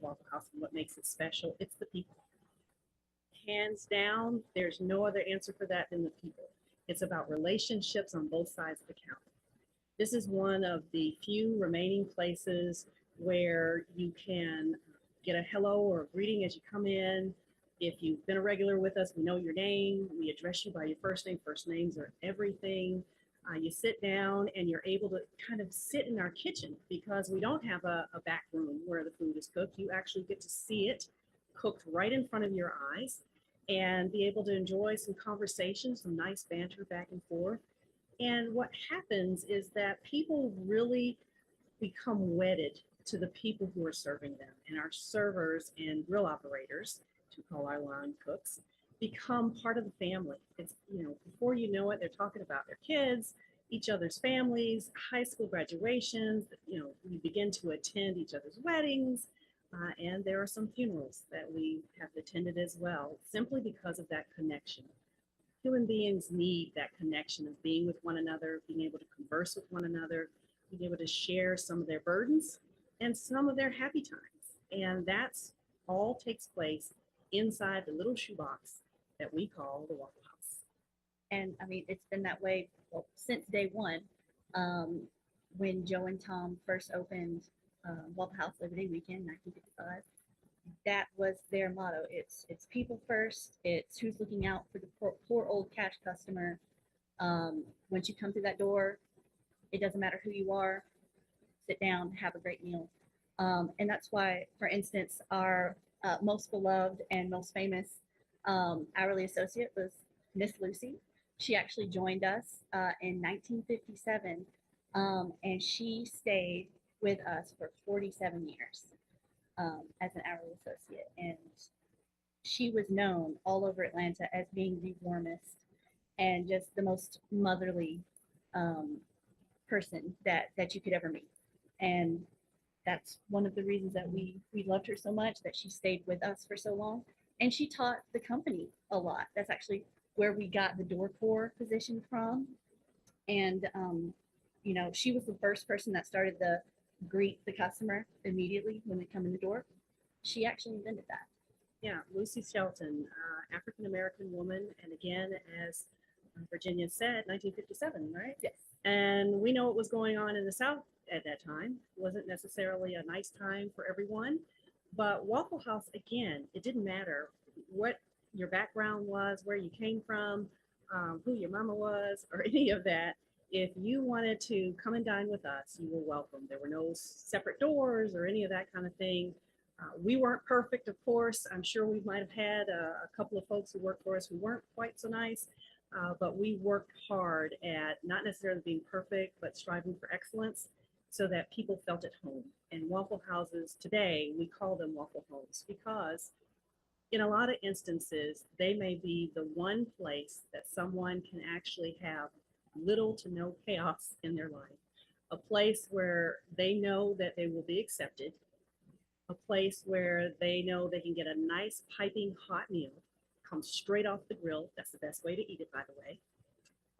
Waffle House and what makes it special, it's the people. Hands down, there's no other answer for that than the people. It's about relationships on both sides of the counter. This is one of the few remaining places where you can get a hello or a greeting as you come in. If you've been a regular with us, we know your name. We address you by your first name. First names are everything. You sit down and you're able to kind of sit in our kitchen because we don't have a back room where the food is cooked. You actually get to see it cooked right in front of your eyes and be able to enjoy some conversation, some nice banter back and forth. And what happens is that people really become wedded to the people who are serving them. And our servers and grill operators, to call our line cooks, become part of the family. It's, before you know it, they're talking about their kids, each other's families, high school graduations. We begin to attend each other's weddings. And there are some funerals that we have attended as well, simply because of that connection. Human beings need that connection of being with one another, being able to converse with one another, being able to share some of their burdens and some of their happy times. And that's all takes place inside the little shoebox that we call the Waffle House. And I mean, it's been that way since day one. When Joe and Tom first opened Waffle House Liberty Weekend, 1955, that was their motto. It's people first. It's who's looking out for the poor old cash customer. Once you come through that door, it doesn't matter who you are. Sit down, have a great meal. And that's why, for instance, our most beloved and most famous hourly associate was Miss Lucy. She actually joined us in 1957, and she stayed with us for 47 years as an hourly associate. And she was known all over Atlanta as being the warmest and just the most motherly person that you could ever meet. And that's one of the reasons that we loved her so much, that she stayed with us for so long. And she taught the company a lot. That's actually where we got the door core position from. And, she was the first person that started the greet the customer immediately when they come in the door. She actually invented that. Yeah, Lucy Shelton, African-American woman. And again, as Virginia said, 1957, right? Yes. And we know what was going on in the South at that time. It wasn't necessarily a nice time for everyone. But Waffle House, again, it didn't matter what your background was, where you came from, who your mama was, or any of that. If you wanted to come and dine with us, you were welcome. There were no separate doors or any of that kind of thing. We weren't perfect, of course. I'm sure we might have had a couple of folks who worked for us who weren't quite so nice, but we worked hard at not necessarily being perfect, but striving for excellence so that people felt at home. And Waffle Houses today, we call them Waffle Homes because in a lot of instances, they may be the one place that someone can actually have little to no chaos in their life, a place where they know that they will be accepted, a place where they know they can get a nice piping hot meal, comes straight off the grill. That's the best way to eat it, by the way.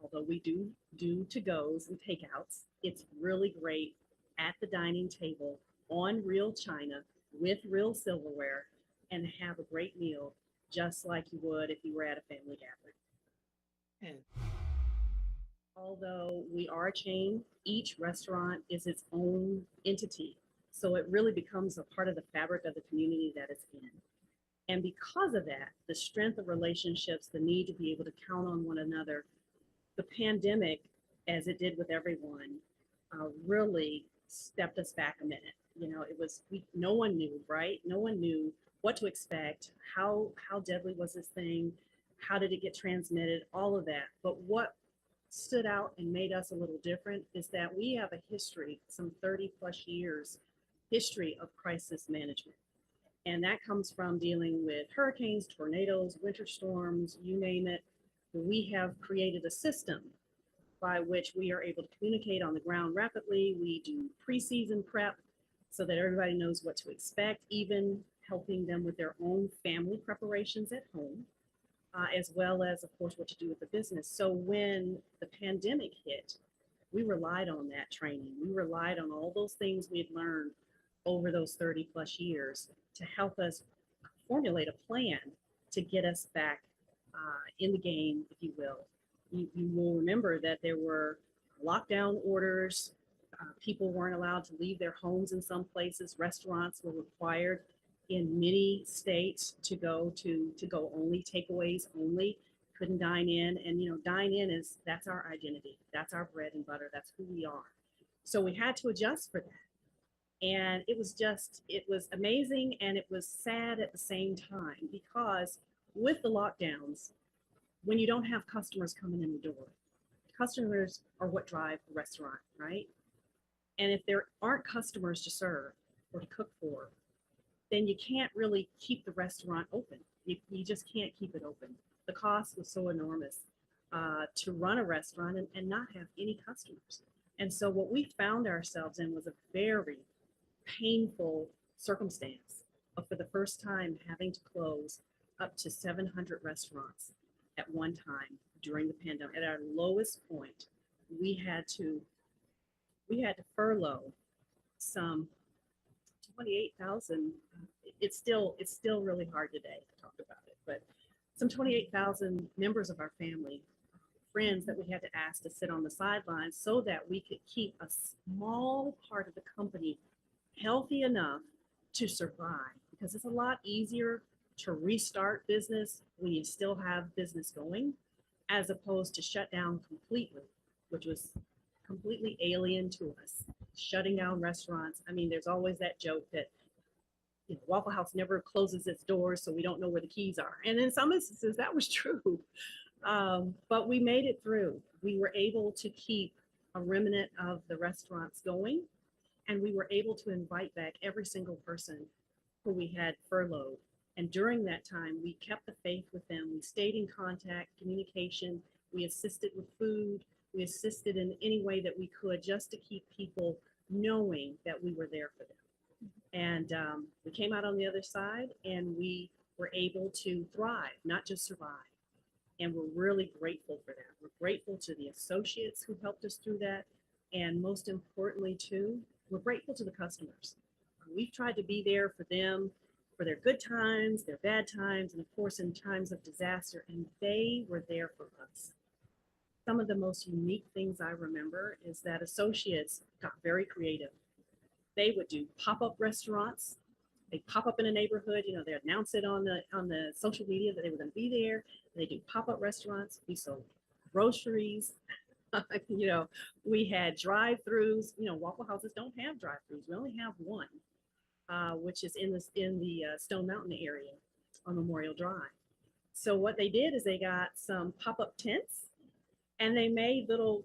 Although we do to-goes and takeouts, it's really great at the dining table on real china with real silverware and have a great meal just like you would if you were at a family gathering. And although we are a chain, each restaurant is its own entity. So it really becomes a part of the fabric of the community that it's in. And because of that, the strength of relationships, the need to be able to count on one another, the pandemic, as it did with everyone, really stepped us back a minute. It was, no one knew, right? No one knew what to expect, how deadly was this thing, how did it get transmitted, all of that. But what stood out and made us a little different is that we have a history, some 30 plus years history of crisis management. And that comes from dealing with hurricanes, tornadoes, winter storms, you name it. We have created a system by which we are able to communicate on the ground rapidly. We do pre-season prep so that everybody knows what to expect, even helping them with their own family preparations at home, as well as, of course, what to do with the business. So when the pandemic hit, we relied on that training. We relied on all those things we had learned over those 30 plus years to help us formulate a plan to get us back in the game, if you will. You will remember that there were lockdown orders. People weren't allowed to leave their homes in some places. Restaurants were required in many states to go only, takeaways only, couldn't dine in. And dine in that's our identity. That's our bread and butter. That's who we are. So we had to adjust for that. And it was amazing and it was sad at the same time because with the lockdowns, when you don't have customers coming in the door, customers are what drive the restaurant, right? And if there aren't customers to serve or to cook for, then you can't really keep the restaurant open. You just can't keep it open. The cost was so enormous to run a restaurant and not have any customers. And so what we found ourselves in was a very painful circumstance of, for the first time, having to close up to 700 restaurants at one time during the pandemic. At our lowest point, we had to furlough some 28,000. It's still really hard today to talk about it, but some 28,000 members of our family, friends that we had to ask to sit on the sidelines so that we could keep a small part of the company healthy enough to survive, because it's a lot easier to restart business when you still have business going as opposed to shut down completely, which was completely alien to us. Shutting down restaurants. I mean, there's always that joke that Waffle House never closes its doors, so we don't know where the keys are. And in some instances, that was true. But we made it through. We were able to keep a remnant of the restaurants going, and we were able to invite back every single person who we had furloughed. And during that time, we kept the faith with them. We stayed in contact, communication. We assisted with food. We assisted in any way that we could just to keep people knowing that we were there for them. And we came out on the other side and we were able to thrive, not just survive. And we're really grateful for that. We're grateful to the associates who helped us through that. And most importantly, too, we're grateful to the customers. We've tried to be there for them, for their good times, their bad times, and of course, in times of disaster. And they were there for us. Some of the most unique things I remember is that associates got very creative. They would do pop-up restaurants. They'd pop up in a neighborhood, they announce it on the social media that they were going to be there. They do pop-up restaurants. We sold groceries. We had drive-throughs. Waffle Houses don't have drive-throughs. We only have one, which is in the Stone Mountain area on Memorial Drive. So what they did is they got some pop-up tents and they made little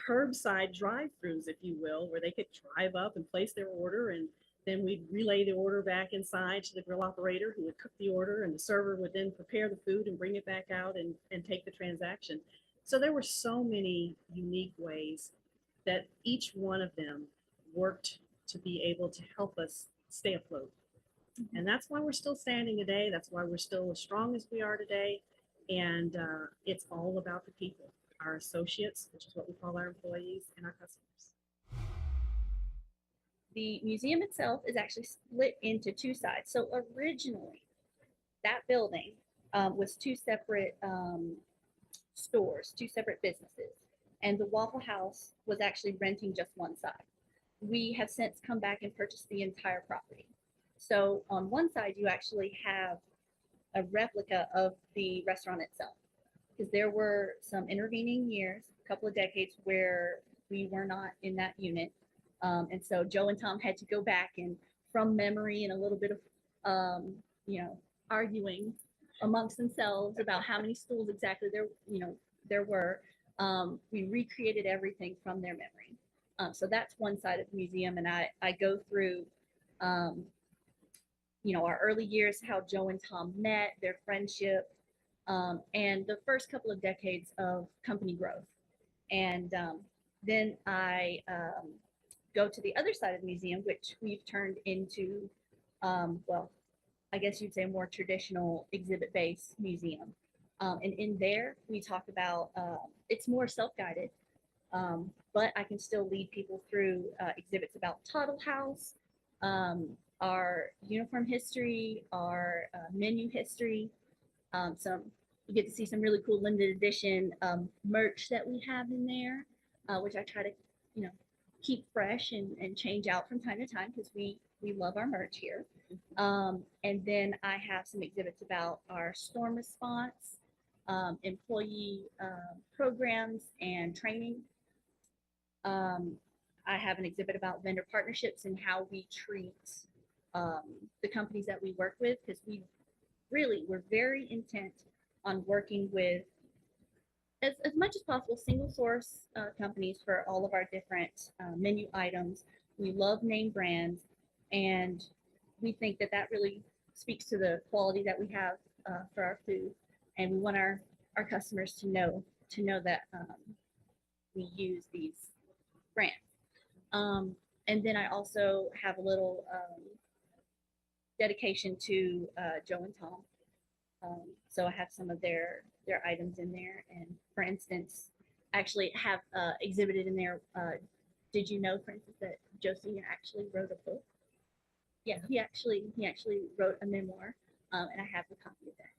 curbside drive-throughs, if you will, where they could drive up and place their order, and then we'd relay the order back inside to the grill operator who would cook the order, and the server would then prepare the food and bring it back out and take the transaction. So there were so many unique ways that each one of them worked to be able to help us stay afloat. And that's why we're still standing today. That's why we're still as strong as we are today. And it's all about the people, our associates, which is what we call our employees, and our customers. The museum itself is actually split into two sides. So originally, that building was two separate stores, two separate businesses, and the Waffle House was actually renting just one side. We have since come back and purchased the entire property. So on one side, you actually have a replica of the restaurant itself, because there were some intervening years, a couple of decades, where we were not in that unit. And so Joe and Tom had to go back and, from memory and a little bit of, arguing amongst themselves about how many stools exactly there were, we recreated everything from their memory. So that's one side of the museum. And I go through, our early years, how Joe and Tom met, their friendship, and the first couple of decades of company growth. And then I go to the other side of the museum, which we've turned into, I guess you'd say a more traditional exhibit-based museum. And in there, we talk about, it's more self-guided, but I can still lead people through exhibits about Tuttle House, our uniform history, our menu history. Some you get to see some really cool limited edition merch that we have in there, which I try to, you know, keep fresh and change out from time to time because we love our merch here. And then I have some exhibits about our storm response, employee programs and training. I have an exhibit about vendor partnerships and how we treat um, the companies that we work with because we're very intent on working with as much as possible single source companies for all of our different menu items. We love name brands, and we think that that really speaks to the quality that we have for our food, and we want our customers to know that we use these brands. And then I also have a little dedication to Joe and Tom. So I have some of their items in there, and for instance, actually have exhibited in there. Did you know, for instance, that Josie actually wrote a book? Yeah, he actually wrote a memoir, and I have a copy of that.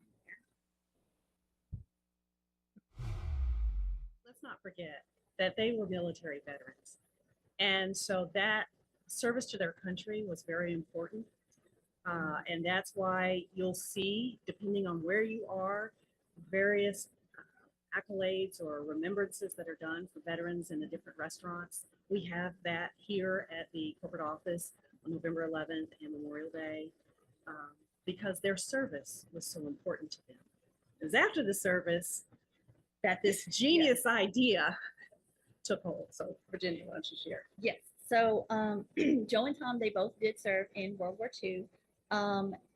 Let's not forget that they were military veterans. And so that service to their country was very important. And that's why you'll see, depending on where you are, various accolades or remembrances that are done for veterans in the different restaurants. We have that here at the corporate office on November 11th and Memorial Day because their service was so important to them. It was after the service that this genius idea took hold. So Virginia, why don't you share? Yes. So Joe and Tom, they both did serve in World War II.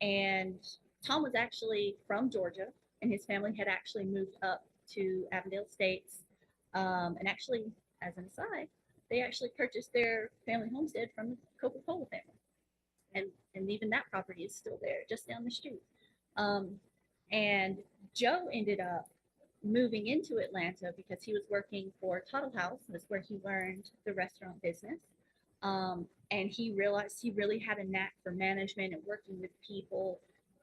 And Tom was actually from Georgia, and his family had actually moved up to Avondale Estates. And actually, as an aside, they actually purchased their family homestead from the Coca-Cola family. And even that property is still there, just down the street. And Joe ended up moving into Atlanta because he was working for Tuttle House. That's where he learned the restaurant business. And he realized he really had a knack for management and working with people.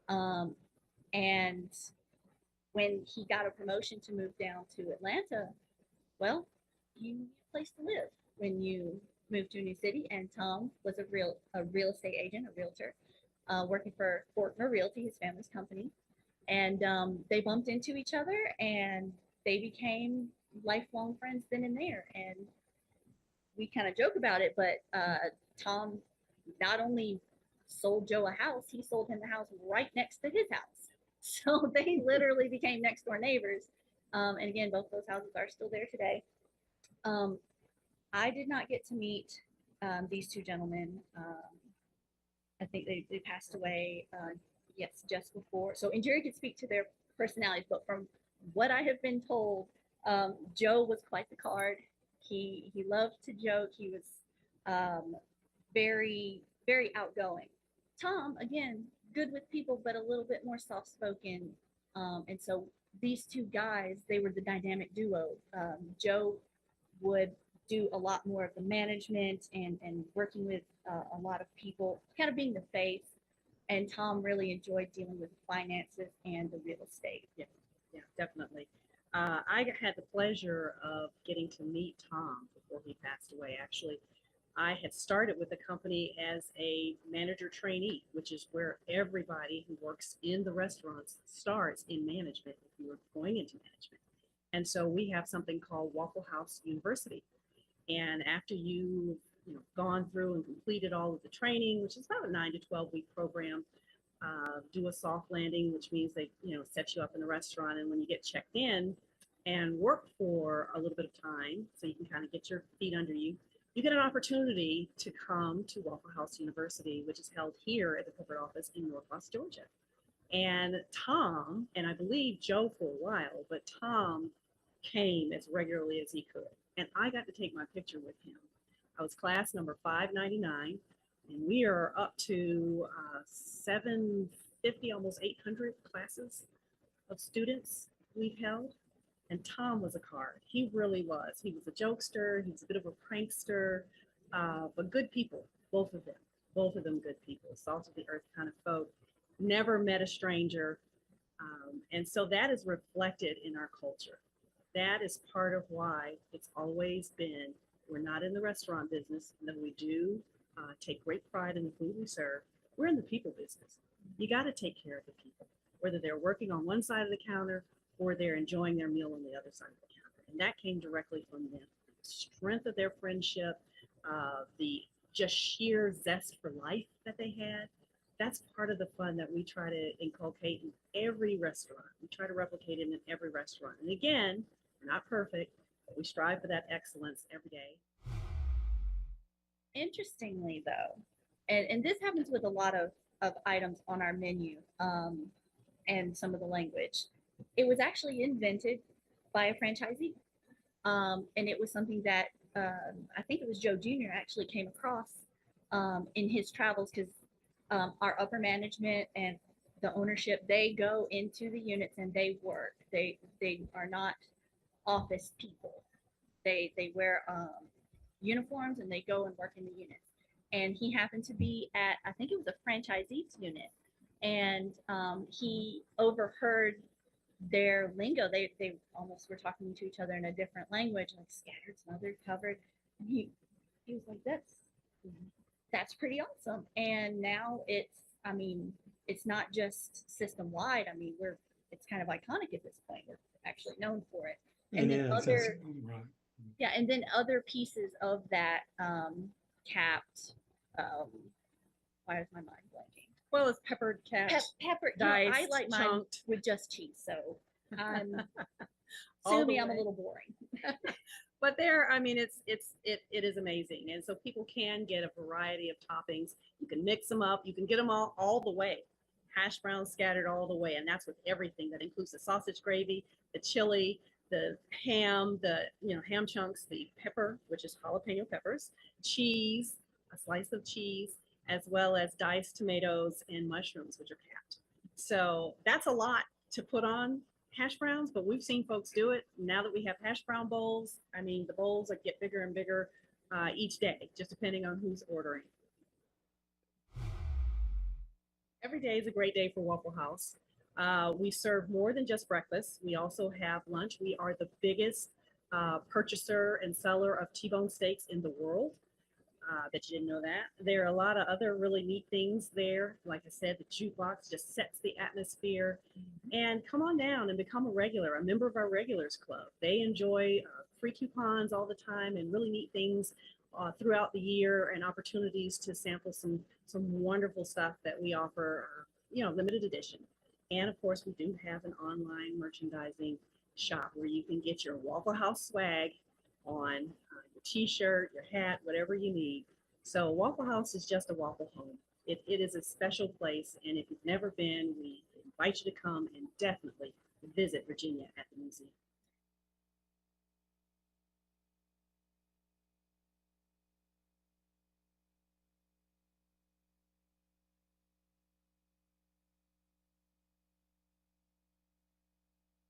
And when he got a promotion to move down to Atlanta, well, you need a place to live when you move to a new city. And Tom was a real estate agent, a realtor, working for Forkner Realty, his family's company. And they bumped into each other, and they became lifelong friends then and there. And we kind of joke about it, but Tom not only sold Joe a house, he sold him the house right next to his house. So they literally became next door neighbors. And again, both those houses are still there today. I did not get to meet these two gentlemen. I think they passed away, yes, just before. So Njeri could speak to their personalities, but from what I have been told, Joe was quite the card. He loved to joke. He was very, very outgoing. Tom, again, good with people, but a little bit more soft-spoken. And so these two guys, they were the dynamic duo. Joe would do a lot more of the management and working with a lot of people, kind of being the face. And Tom really enjoyed dealing with finances and the real estate. Yeah, definitely. I had the pleasure of getting to meet Tom before he passed away. Actually, I had started with the company as a manager trainee, which is where everybody who works in the restaurants starts in management if you were going into management. And so we have something called Waffle House University. And after you've gone through and completed all of the training, which is about a 9 to 12 week program, do a soft landing, which means they set you up in the restaurant, and when you get checked in and work for a little bit of time so you can kind of get your feet under you, you get an opportunity to come to Waffle House University, which is held here at the corporate office in Northwest Georgia. And Tom, and I believe Joe for a while, but Tom came as regularly as he could, and I got to take my picture with him. I was class number 599, and we are up to 750, almost 800 classes of students we've held. And Tom was a card. He really was. He was a jokester. He was a bit of a prankster, but good people, both of them. Both of them good people, salt of the earth kind of folk, never met a stranger. And so that is reflected in our culture. That is part of why it's always been, we're not in the restaurant business, and we do take great pride in the food we serve. We're in the people business. You got to take care of the people, whether they're working on one side of the counter or they're enjoying their meal on the other side of the counter. And that came directly from them. The strength of their friendship, the just sheer zest for life that they had. That's part of the fun that we try to inculcate in every restaurant. We try to replicate it in every restaurant. And again, we're not perfect, but we strive for that excellence every day. Interestingly, though, and this happens with a lot of items on our menu, and some of the language, it was actually invented by a franchisee. And it was something that I think it was Joe Jr. actually came across in his travels, because our upper management and the ownership, they go into the units and they work. They are not office people. They wear uniforms and they go and work in the units. And he happened to be at, I think it was a franchisee's unit, and he overheard their lingo. They almost were talking to each other in a different language, like scattered, smothered, covered. And he was like, that's pretty awesome. And now I mean, it's not just system wide. I mean, it's kind of iconic at this point. We're actually known for it. And then Right. yeah, and then other pieces of that capped. Why is my mind blanking? Well, it's peppered, capped, Pepper. diced, I like mine chunked. with just cheese, so All sue the me, I'm a way. little boring. But there, I mean, it is amazing. And so people can get a variety of toppings. You can mix them up. You can get them all the way. Hash browns scattered all the way. And that's with everything. That includes the sausage gravy, the chili, the ham, ham chunks, the pepper, which is jalapeno peppers, cheese, a slice of cheese, as well as diced tomatoes and mushrooms, which are capped. So that's a lot to put on hash browns, but we've seen folks do it. Now that we have hash brown bowls, I mean, the bowls get bigger and bigger each day, just depending on who's ordering. Every day is a great day for Waffle House. We serve more than just breakfast. We also have lunch. We are the biggest purchaser and seller of T-bone steaks in the world. Bet you didn't know that. There are a lot of other really neat things there. Like I said, the jukebox just sets the atmosphere. And come on down and become a member of our regulars club. They enjoy free coupons all the time and really neat things throughout the year, and opportunities to sample some wonderful stuff that we offer, limited edition. And of course, we do have an online merchandising shop where you can get your Waffle House swag on your t-shirt, your hat, whatever you need. So Waffle House is just a waffle home. It is a special place, and if you've never been, we invite you to come and definitely visit Virginia at the museum.